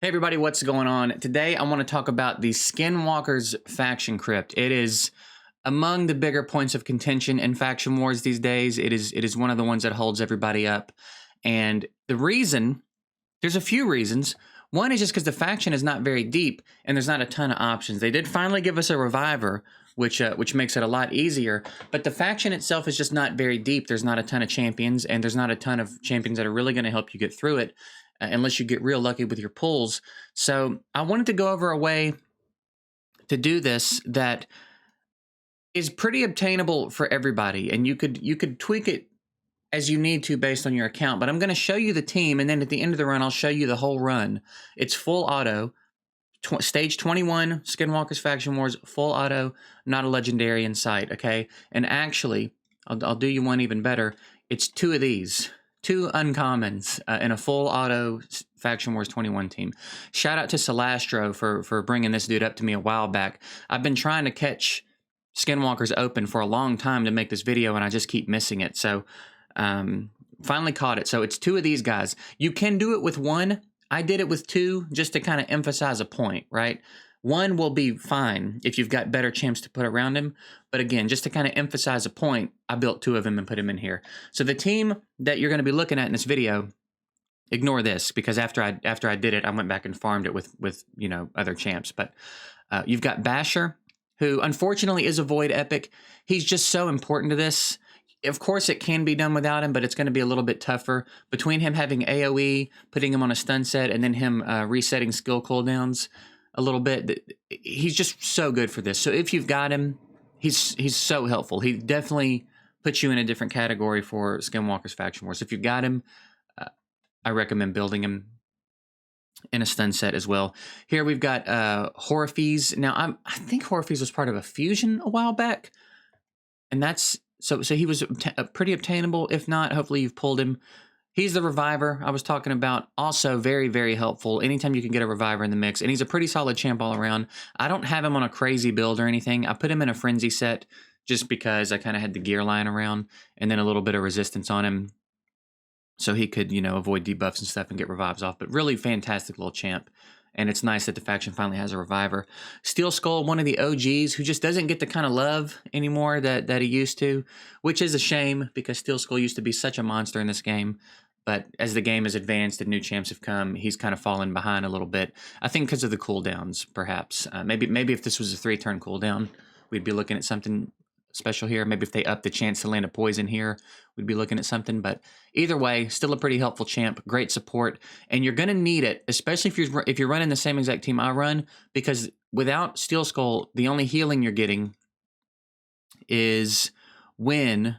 Hey everybody, what's going on? Today I want to talk about the Skinwalkers faction crypt. It is among the bigger points of contention in faction wars these days. It is one of the ones that holds everybody up. And the reason, there's a few reasons. One is just because the faction is not very deep and there's not a ton of options. They did finally give us a reviver, which makes it a lot easier, but the faction itself is just not very deep. There's not a ton of champions, and there's not a ton of champions that are really going to help you get through it unless you get real lucky with your pulls. So I wanted to go over a way to do this that is pretty obtainable for everybody, and you could tweak it as you need to based on your account. But I'm going to show you the team, and then at the end of the run, I'll show you the whole run. It's full auto. Stage 21, Skinwalkers Faction Wars, full auto, not a legendary in sight, okay? And actually, I'll do you one even better. It's two of these. Two uncommons in a full auto Faction Wars 21 team. Shout out to Celastro for bringing this dude up to me a while back. I've been trying to catch Skinwalkers open for a long time to make this video, and I just keep missing it. So, finally caught it. So it's two of these guys. You can do it with one. I did it with two just to kind of emphasize a point, right? One will be fine if you've got better champs to put around him. But again, just to kind of emphasize a point, I built two of them and put him in here. So the team that you're going to be looking at in this video, ignore this, because after I did it, I went back and farmed it with you know, other champs. But you've got Basher, who unfortunately is a Void Epic. He's just so important to this. Of course, it can be done without him, but it's going to be a little bit tougher. Between him having AoE, putting him on a stun set, and then him resetting skill cooldowns a little bit, he's just so good for this. So if you've got him, he's so helpful. He definitely puts you in a different category for Skinwalkers Faction Wars. If you've got him, I recommend building him in a stun set as well. Here we've got Horfees. Now, I think Horfees was part of a fusion a while back, and that's... So he was pretty obtainable. If not, hopefully you've pulled him. He's the reviver I was talking about. Also very, very helpful. Anytime you can get a reviver in the mix. And he's a pretty solid champ all around. I don't have him on a crazy build or anything. I put him in a frenzy set just because I kind of had the gear lying around. And then a little bit of resistance on him, so he could, you know, avoid debuffs and stuff and get revives off. But really fantastic little champ. And it's nice that the faction finally has a reviver. Steel Skull, one of the OGs, who just doesn't get the kind of love anymore that he used to, which is a shame because Steel Skull used to be such a monster in this game. But as the game has advanced and new champs have come, he's kind of fallen behind a little bit. I think because of the cooldowns, perhaps. Maybe if this was a 3-turn cooldown, we'd be looking at something special here. Maybe if they up the chance to land a poison here, we'd be looking at something. But either way, still a pretty helpful champ, great support, and you're going to need it, especially if you're running the same exact team I run, because without Steel Skull, the only healing you're getting is when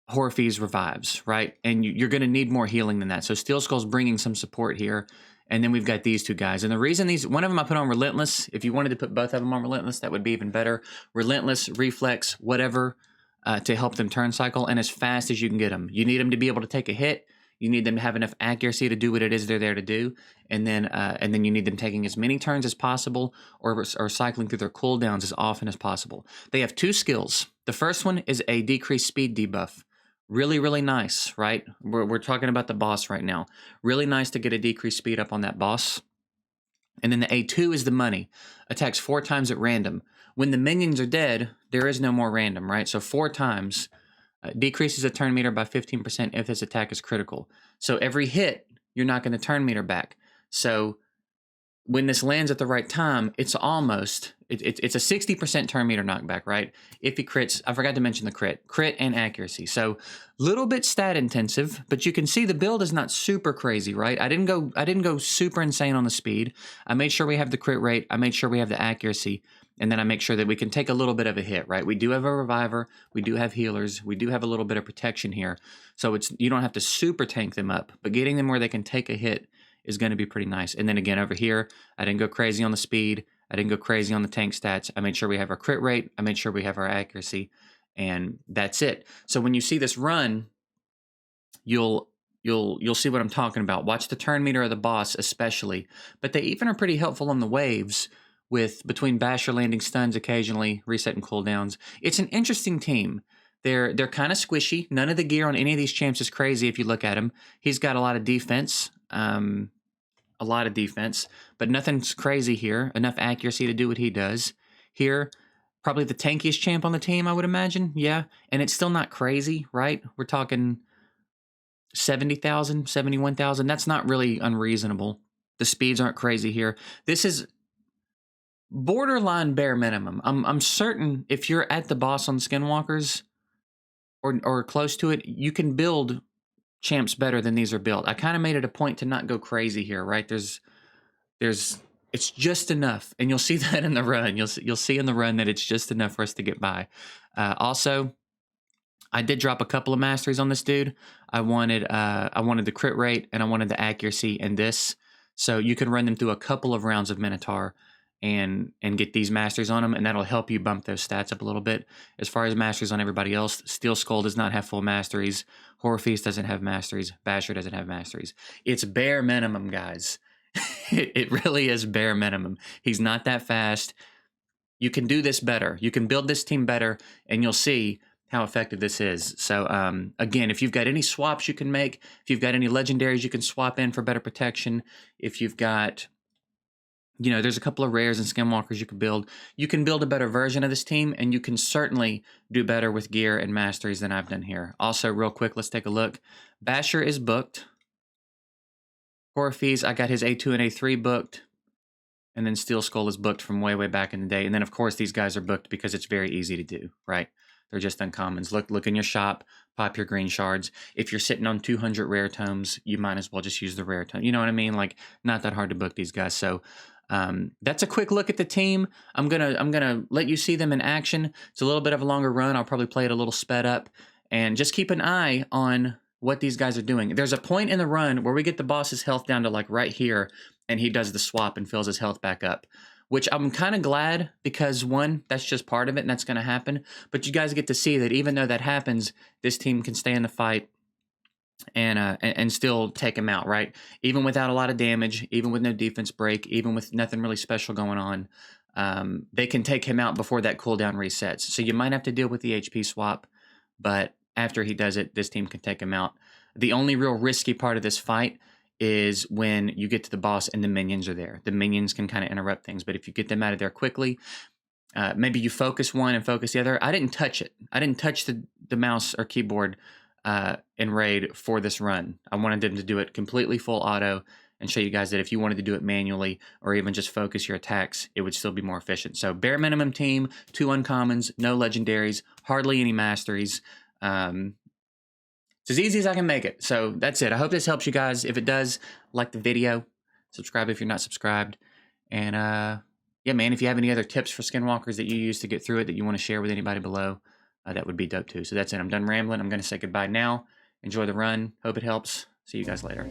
Horfees revives, right? And you're going to need more healing than that. So Steel Skull's bringing some support here. And then we've got these two guys. And the reason one of them I put on Relentless, if you wanted to put both of them on Relentless, that would be even better. Relentless, Reflex, whatever, to help them turn cycle, and as fast as you can get them. You need them to be able to take a hit. You need them to have enough accuracy to do what it is they're there to do. And then you need them taking as many turns as possible or cycling through their cooldowns as often as possible. They have two skills. The first one is a decreased speed debuff. Really, really nice, right? We're talking about the boss right now. Really nice to get a decreased speed up on that boss. And then the A2 is the money. Attacks 4 times at random. When the minions are dead, there is no more random, right? So 4 times decreases a turn meter by 15% if this attack is critical. So every hit, you're not going to turn meter back. So when this lands at the right time, it's almost, it's a 60% turn meter knockback, right? If he crits, I forgot to mention the crit and accuracy. So little bit stat intensive, but you can see the build is not super crazy, right? I didn't go super insane on the speed. I made sure we have the crit rate. I made sure we have the accuracy. And then I make sure that we can take a little bit of a hit, right? We do have a reviver. We do have healers. We do have a little bit of protection here. So you don't have to super tank them up, but getting them where they can take a hit is going to be pretty nice. And then again, over here, I didn't go crazy on the speed. I didn't go crazy on the tank stats. I made sure we have our crit rate. I made sure we have our accuracy, and that's it. So when you see this run, you'll see what I'm talking about. Watch the turn meter of the boss especially, but they even are pretty helpful on the waves with between Basher landing stuns occasionally, resetting cooldowns. It's an interesting team. They're kind of squishy. None of the gear on any of these champs is crazy if you look at him. He's got a lot of defense. a lot of defense, but nothing's crazy here. Enough accuracy to do what he does. Here, probably the tankiest champ on the team, I would imagine. Yeah, and it's still not crazy, right? We're talking 70,000, 71,000. That's not really unreasonable. The speeds aren't crazy here. This is borderline bare minimum. I'm certain if you're at the boss on Skinwalkers or close to it, you can build champs better than these are built. I kind of made it a point to not go crazy here, right? There's it's just enough, and you'll see that in the run. You'll see in the run that it's just enough for us to get by. Also, I did drop a couple of masteries on this dude. I wanted the crit rate and I wanted the accuracy in this, so you can run them through a couple of rounds of Minotaur and get these masteries on them, and that'll help you bump those stats up a little bit. As far as masteries on everybody else, Steel Skull does not have full masteries. Horror Feast doesn't have masteries. Basher doesn't have masteries. It's bare minimum, guys. It really is bare minimum. He's not that fast. You can do this better. You can build this team better, and you'll see how effective this is. So, again, if you've got any swaps you can make, if you've got any legendaries you can swap in for better protection, if you've got, you know, there's a couple of rares and Skinwalkers you can build a better version of this team, and you can certainly do better with gear and masteries than I've done here. Also, real quick, let's take a look. Basher is booked. Horror Feast, I got his A2 and A3 booked. And then Steel Skull is booked from way, way back in the day. And then, of course, these guys are booked because it's very easy to do, right? They're just uncommons. Look in your shop, pop your green shards. If you're sitting on 200 rare tomes, you might as well just use the rare tome. You know what I mean? Like, not that hard to book these guys. So that's a quick look at the team. I'm gonna let you see them in action. It's a little bit of a longer run. I'll probably play it a little sped up, and just keep an eye on what these guys are doing. There's a point in the run where we get the boss's health down to like right here, and he does the swap and fills his health back up, which I'm kind of glad, because one, that's just part of it and that's going to happen. But you guys get to see that even though that happens, this team can stay in the fight and still take him out, right? Even without a lot of damage, even with no defense break, even with nothing really special going on, they can take him out before that cooldown resets. So you might have to deal with the HP swap, but after he does it, this team can take him out. The only real risky part of this fight is when you get to the boss and the minions are there. The minions can kind of interrupt things, but if you get them out of there quickly, maybe you focus one and focus the other. I didn't touch it. I didn't touch the mouse or keyboard in Raid for this run. I wanted them to do it completely full auto and show you guys that if you wanted to do it manually or even just focus your attacks, it would still be more efficient. So bare minimum team, 2 uncommons, no legendaries, hardly any masteries. It's as easy as I can make it. So that's it. I hope this helps you guys. If it does, like the video, subscribe if you're not subscribed. And yeah, man, if you have any other tips for Skinwalkers that you use to get through it that you want to share with anybody below, that would be dope too. So that's it. I'm done rambling. I'm going to say goodbye now. Enjoy the run. Hope it helps. See you guys later.